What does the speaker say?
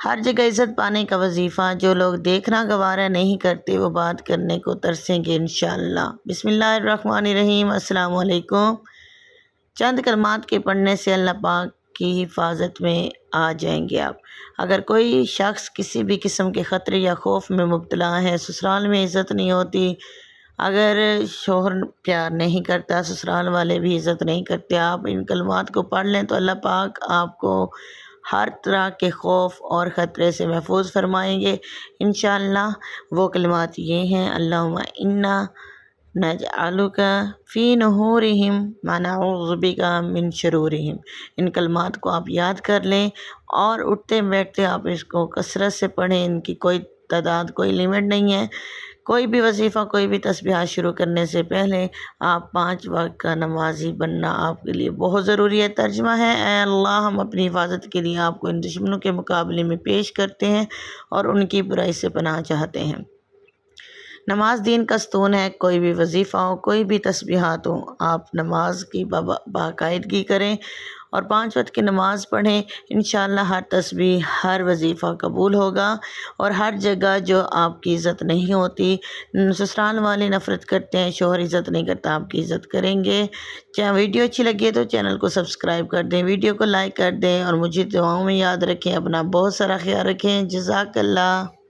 ہر جگہ عزت پانے کا وظیفہ جو لوگ دیکھنا گوارا نہیں کرتے وہ بات کرنے کو ترسیں گے انشاءاللہ۔ بسم اللہ الرحمن الرحیم۔ السلام علیکم۔ چند کلمات کے پڑھنے سے اللہ پاک کی حفاظت میں آ جائیں گے آپ۔ اگر کوئی شخص کسی بھی قسم کے خطرے یا خوف میں مبتلا ہے، سسرال میں عزت نہیں ہوتی، اگر شوہر پیار نہیں کرتا، سسرال والے بھی عزت نہیں کرتے، آپ ان کلمات کو پڑھ لیں تو اللہ پاک آپ کو ہر طرح کے خوف اور خطرے سے محفوظ فرمائیں گے انشاءاللہ۔ وہ کلمات یہ ہیں: اللہم انا نجعلک فی نحورہم ونعوذ بک من شرورہم۔ ان کلمات کو آپ یاد کر لیں اور اٹھتے بیٹھتے آپ اس کو کثرت سے پڑھیں۔ ان کی کوئی تعداد، کوئی لیمٹ نہیں ہے۔ کوئی بھی وظیفہ، کوئی بھی تسبیحات شروع کرنے سے پہلے آپ 5 وقت کا نمازی بننا آپ کے لیے بہت ضروری ہے۔ ترجمہ ہے: اے اللہ، ہم اپنی حفاظت کے لیے آپ کو ان دشمنوں کے مقابلے میں پیش کرتے ہیں اور ان کی برائی سے پناہ چاہتے ہیں۔ نماز دین کا ستون ہے۔ کوئی بھی وظیفہ ہو، کوئی بھی تسبیحات ہوں، آپ نماز کی باقاعدگی کریں اور 5 وقت کی نماز پڑھیں۔ انشاءاللہ ہر تسبیح، ہر وظیفہ قبول ہوگا اور ہر جگہ جو آپ کی عزت نہیں ہوتی، سسرال والے نفرت کرتے ہیں، شوہر عزت نہیں کرتا، آپ کی عزت کریں گے۔ ویڈیو اچھی لگی ہے تو چینل کو سبسکرائب کر دیں، ویڈیو کو لائک کر دیں اور مجھے دعاؤں میں یاد رکھیں۔ اپنا بہت سارا خیال رکھیں۔ جزاک اللہ۔